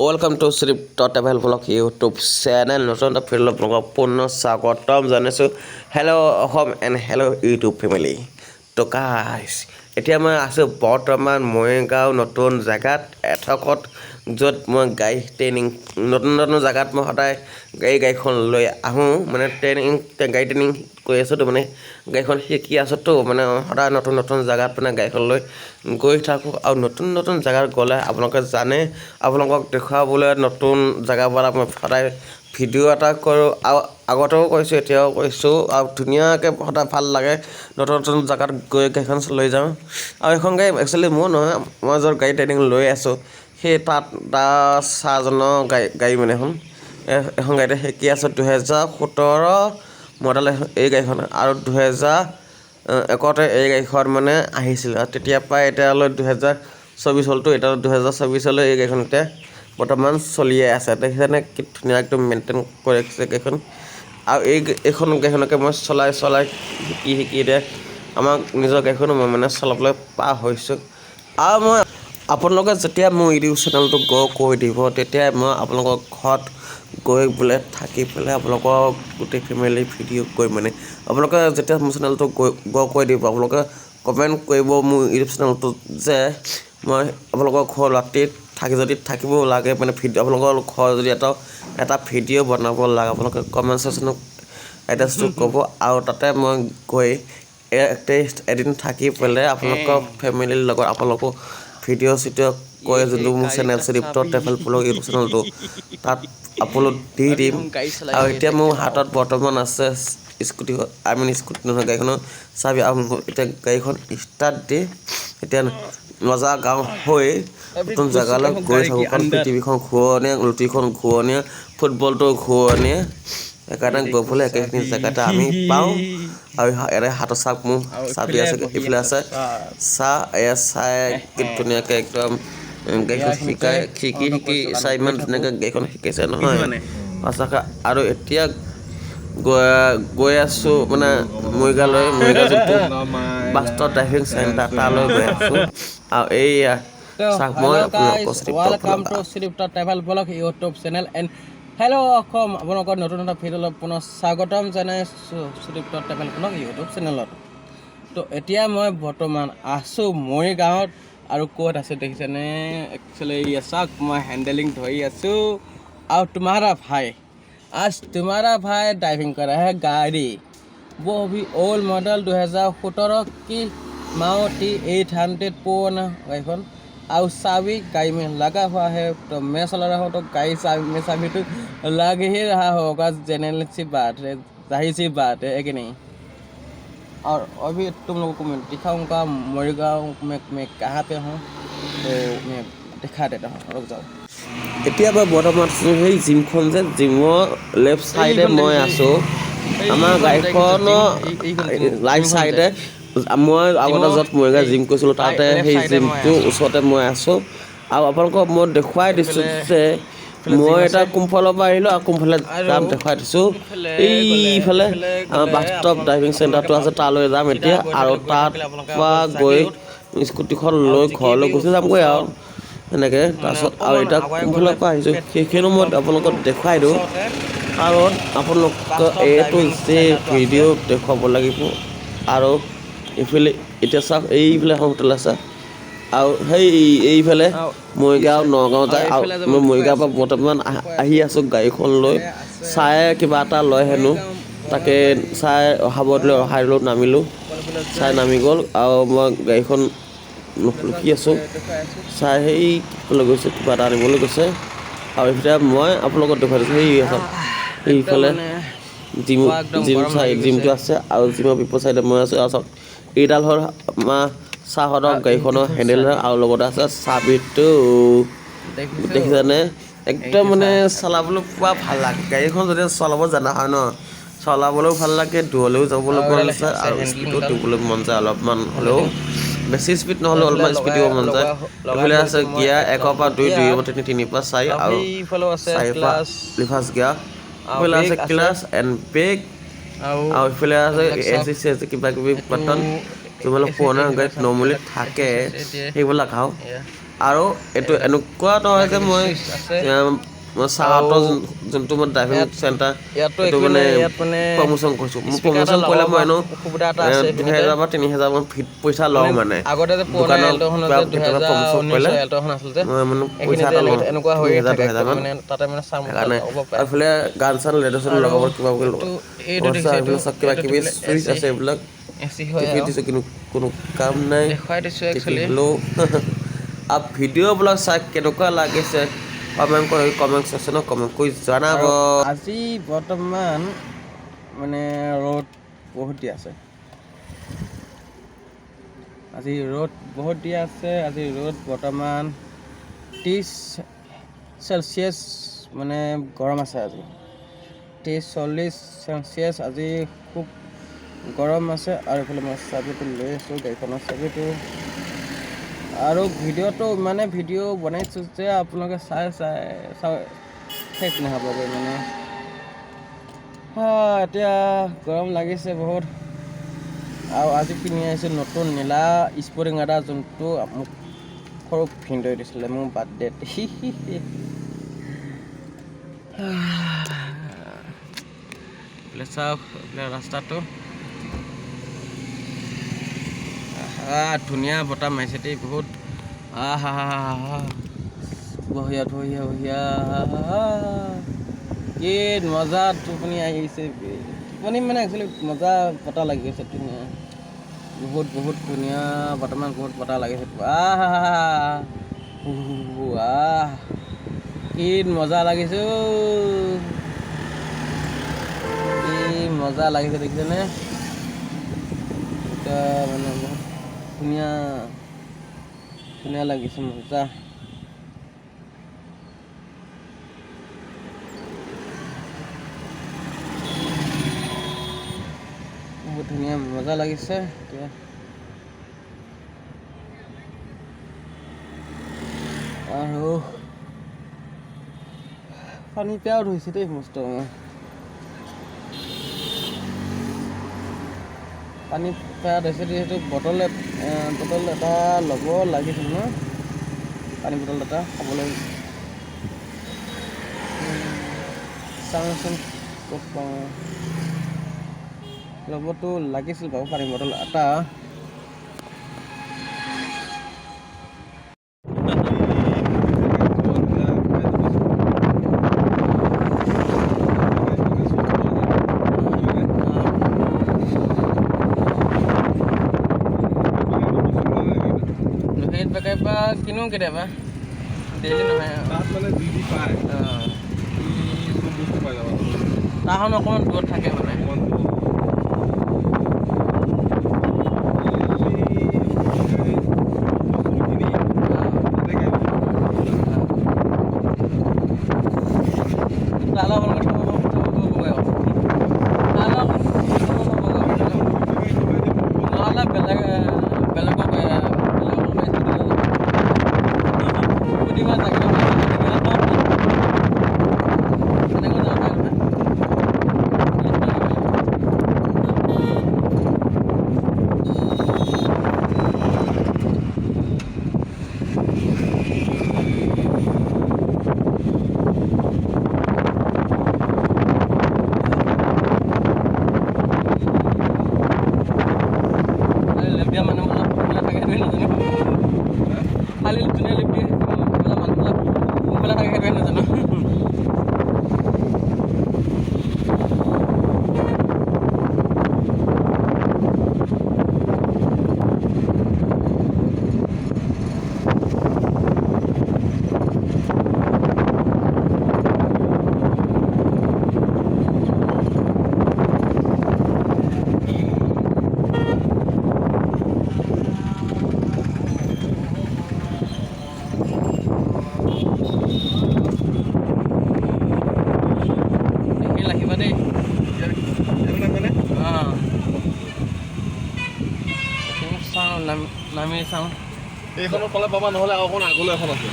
Welcome to Shreep travel blog YouTube channel নতুন এটা field আপোনালোকক পুনৰ স্বাগতম জনাইছোঁ hello' Assam and hello' YouTube family তো গাইছ এতিয়া মই আছোঁ বৰ্তমান মৰিগাঁও নতুন জেগাত এঠকত য'ত মই গাড়ী ট্ৰেইনিং নতুন জেগাত মই সদায় গাড়ীখন লৈ আহোঁ মানে গাড়ী ট্ৰেইনিং কৰি আছোঁ তো মানে গাড়ীখন শিকি আছোঁ তো মানে সদায় নতুন জেগাত মানে গাড়ীখন লৈ গৈ থাকোঁ আৰু নতুন জেগাত গ'লে আপোনালোকে জানে আপোনালোকক দেখুৱাবলৈ নতুন জেগাবিলাক মই সদায় ভিডিঅ' এটা কৰোঁ আৰু আগতেও কৰিছোঁ এতিয়াও কৰিছোঁ আৰু ধুনীয়াকৈ সদায় ভাল লাগে নতুন জেগাত গৈ গাড়ীখন লৈ যাওঁ আৰু এখন গাড়ী একচুৱেলি মোৰ নহয় মই য'ত গাড়ী ট্ৰেইনিং লৈ আছোঁ সেই তাত চাৰজনৰ গাড়ী মানে এখন গাড়ীতে শিকি আছোঁ 2017 মডেল এই গাড়ীখন আৰু 2001 এই গাড়ীখন মানে আহিছিল আৰু তেতিয়াৰ পৰা এতিয়ালৈ 2024 হ'লতো এতিয়া 2024 এই গাড়ীখন এতিয়া বৰ্তমান চলিয়ে আছে সেইকাৰণে কি ধুনীয়া একদম মেইনটেইন কৰি ৰাখিছে গাড়ীখন আৰু এইখন গাড়ীখনকে মই চলাই শিকি এতিয়া আমাক নিজৰ গাড়ীখনো মই মানে চলাবলৈ পাৰ হৈছোঁ আৰু মই আপোনালোকে যেতিয়া মোৰ ইউটিউব চেনেলটো গ্ৰ' কৰি দিব তেতিয়াই মই আপোনালোকৰ ঘৰত গৈ বোলে থাকি পেলাই আপোনালোকৰ গোটেই ফেমিলি ভিডিঅ' কৰি মানে আপোনালোকে যেতিয়া মোৰ চেনেলটো গ্ৰ' কৰি দিব আপোনালোকে কমেণ্ট কৰিব মোৰ ইউটিউব চেনেলটো যে মই আপোনালোকৰ ঘৰ ৰাতি যদি থাকিব লাগে মানে ভিডিঅ' আপোনালোকৰ ঘৰ যদি এটা ভিডিঅ' বনাব লাগে আপোনালোকে কমেণ্ট ছেকশ্যনত এড্ৰেছটো ক'ব আৰু তাতে মই গৈ এদিন থাকি পেলাই আপোনালোকৰ ফেমিলিৰ লগত আপোনালোকক ভিডিঅ' কৰি যোনটো মোৰ চেনেল শ্ৰীপ ট্ৰেভেল ব্লগ ইউটিউব চেনেলটো তাত আপলোড দি দিম আৰু এতিয়া মোৰ হাতত বৰ্তমান আছে স্কুটি স্কুটি নহয় গাড়ীখনৰ চাবি আৰু এতিয়া গাড়ীখন ষ্টাৰ্ট দি এতিয়া নজা গাঁও হৈ নতুন জেগালৈ গৈ থাকোঁ কাৰণ পৃথিৱীখন ঘূৰণীয়া ৰুটিখন ঘূৰণীয়া ফুটবলটো ঘূৰণীয়া সেইকাৰণে গৈ পেলাই একেখিনি জেগাতে আমি পাওঁ আৰু ইয়াতে হাতৰ চাপ মোৰ চাবি আছে এইফালে আছে চাহ এয়া চাই কি ধুনীয়াকৈ একদম গাড়ীখন শিকি চাই ইমান ধুনীয়াকৈ গাড়ীখন শিকাইছে নহয় সঁচাকৈ আৰু এতিয়া গৈ আছোঁ মানে মৰিগাঁও যোনটো বাস্তৱ ড্ৰাইভিং চেণ্টাৰ তালৈ গৈ আছোঁ আৰু এইয়া welcome to Shreep travel blog YouTube channel and hello' Assam আপোনালোকৰ নতুন এটা ভিডিঅ'লৈ পুনৰ স্বাগতম জনাইছোঁ শ্ৰীপ ট্ৰেভেল ব্লগ ইউটিউব চেনেলত তো এতিয়া মই বৰ্তমান আছোঁ মৰিগাঁৱত আৰু ক'ত আছোঁ দেখিছেনে একচুৱেলি চাওক মই হেণ্ডেলিং ধৰি আছোঁ আৰু তোমাৰা ভাই आज तुम्हारा भाई ड्राइविंग कर रहा है गाड़ी वो भी ओल्ड मॉडल 2017 की मारुति 800 पुराना गाड़ीখন और चाबी गाड़ी में लगा हुआ है तो मैं चला रहा हूँ तो गाड़ी में चाबी तो लग ही रहा होगा जनरल सी बात है जाहिर सी बात है कि नहीं और अभी तुम लोगों को मैं दिखाऊंगा मरिगाँव मैं कहाँ पे हूँ तो मैं दिखा देता हूँ रुक जाओ এতিয়া মই বৰ্তমান সেই জিমখন যে জিমৰ লেফ্ট চাইডে মই আছোঁ আমাৰ গাড়ীখনৰ ৰাইট চাইডে মই আগতে য'ত মৰিগাঁও জিম কৰিছিলোঁ তাতে সেই জিমটোৰ ওচৰতে মই আছোঁ আৰু আপোনালোকক মই দেখুৱাই দিছোঁ যে মই এটা কোনফালৰ পৰা আহিলোঁ আৰু কোনফালে যাম দেখুৱাই দিছোঁ এইফালে আমাৰ বাস্তৱ ড্ৰাইভিং চেণ্টাৰটো আছে তালৈ যাম এতিয়া আৰু তাৰ পৰা গৈ স্কুটিখন লৈ ঘৰলৈ গুচি যামগৈ আৰু এনেকৈ তাৰপিছত আৰু এতিয়া কোনফালৰ পৰা আহিছোঁ সেইখিনি মই আপোনালোকক দেখুৱাই দিওঁ কাৰণ আপোনালোকক এইটো যে ভিডিঅ' দেখুৱাব লাগিব আৰু এইফালে এতিয়া চাওক এইফালে এখন হোটেল আছে আৰু এইফালে মৰিগাঁও নগাঁও যায় আৰু মই মৰিগাঁৱৰ পৰা বৰ্তমান আহি আছোঁ গাড়ীখন লৈ চাই কিবা এটা লয় হেনো তাকে চাই অহাই দিলোঁ নামিলোঁ চাই নামি গ'ল আৰু মই গাড়ীখন ৰখি আছোঁ চাই সেইফালে গৈছে কিবা এটা আনিবলৈ গৈছে আৰু এইফালে মই আপোনালোকক দেখুৱাই দিছোঁ সেইফালে জিমটো আছে আৰু জিমৰ বিপদ চাইডে মই আছোঁ আৰু এইডাল হ'ল আমাৰ চাহৰ গাড়ীখনৰ হেণ্ডেল আৰু লগতে আছে চাবিটো দেখিছেনে একদম মানে চলাবলৈ পুৰা ভাল লাগে গাড়ীখন যদি চলাব জনা হয় ন চলাবলৈও ভাল লাগে দূৰলৈও যাবলৈ মন যায় আৰু স্পীডো দিবলৈ মন যায় অলপমান হ'লেও বেছি স্পীড নহ'লেও অলপমান স্পীড দিব মন যায় এইফালে আছে গিয়াৰ 1 পৰা 2 2 পৰা 3 3 পৰা 4 আৰু 4 পৰা ৰিভাৰ্ছ গিয়াৰ এইফালে আছে ক্লাছ এণ্ড ব্ৰেক আৰু এইফালে আছে এচি কিবা কিবি বাটন যোনবিলাক পুৰণা গাড়ীত নৰ্মেলি থাকে সেইবিলাক আৰু আৰু এইটো এনেকুৱা নহয় যে মই আছে চাহতৰ যোনটো মই ড্ৰাইভিং চেণ্টাৰ ইয়াতো এইটো একো মানে নাই ইয়াত মানে প্ৰমোশ্যন কৰিছোঁ মই স্পীকাৰ এটা প্ৰমোশ্যন কৰিলে মই লগাব এনেও অসুবিধা এটা আছে এইপিনেতে 2000 বা 3000 মান পইচা লওঁ মানে আগতে যে পুৰণা দোকানৰ এল্ট'খনত পৰা যে কেতিয়াবা প্ৰমোশ্যন 2019 কৰিলে এল্ট'খন আছিল যে মই মানে এইখিনি পইচা যে এটা লওঁ এনেকুৱা হৈয়ে 3000 থাকে 2000 মান মানে তাতে মানে চাউণ্ড এটা সেইকাৰণে লগাব আৰু পাৰে এইফালে গান চান ৰেডিঅ' চেডিঅ' আৰু লগাব কিবা এইটো এইটো দেখিছে এইটো এইবিলাক চব কিবা এইটো কিবি টিপিলে চুইচ এচি আছে এইবিলাক এচি হয় টিপি আৰু দিছোঁ কিন্তু কোনো কাম নাই দেখুৱাই দিছোঁ টিপি একচুৱেলি হ'লেও আৰু ভিডিঅ'বিলাক চাই কেনেকুৱা লাগিছে কমেণ্ট ছেকশ্যনত কমেণ্ট কৰি জনাব। আৰু আজি বৰ্তমান মানে ৰ'দ বহুত দি আছে আজি ৰ'দ বৰ্তমান 30 চেলচিয়াছ মানে গৰম আছে আজি 30-40 চেলচিয়াছ আজি খুব গৰম আছে আৰু এইফালে মই চাবিটো লৈ আছোঁ গাড়ীখনৰ চাবিটো আৰু ভিডিঅ'টো মানে ভিডিঅ' বনাইছোঁ যে আপোনালোকে চাই শেষ নহ'বগৈ মানে এতিয়া গৰম লাগিছে বহুত আৰু আজি কিনি আহিছোঁ নতুন নীলা স্পৰ্টিং এটা যোনটো মোক সৰু ভিনদেউৱে দিছিলে মোৰ বাৰ্থডেত এইফালে চাওক এইফালে ৰাস্তাটো ধুনীয়া বতাহ মাৰিছে দেই বহুত বঢ়িয়া কি মজা টোপনি আহিছে টোপনি মানে একচুৱেলি মজা বতাহ লাগি গৈছে ধুনীয়া বহুত ধুনীয়া বৰ্তমান বহুত বতাহ লাগিছে কি মজা লাগিছে কি মজা লাগিছে দেখিছেনে এতিয়া মানে বহুত ধুনীয়া লাগিছে মজা বহুত ধুনীয়া মজা লাগিছে এতিয়া আৰু পানী পিয়াও ধৰিছে দেই মস্ত পানী পিয়াহ ধৰিছে যিহেতু বটল এটা ল'ব লাগিছিল ন পানী বটল এটা খাবলৈ চাওঁচোন ক'ত পাওঁ ল'বতো লাগিছিল বাৰু পানী বটল এটা কিনো কেতিয়াবা ডেইলি নহয় তাহন অকণমান দূৰত থাকে মানে নামি চাওঁ এইখনৰ ফালে পাবা নহ'লে আৰু অকণ আগলৈ এখন আছে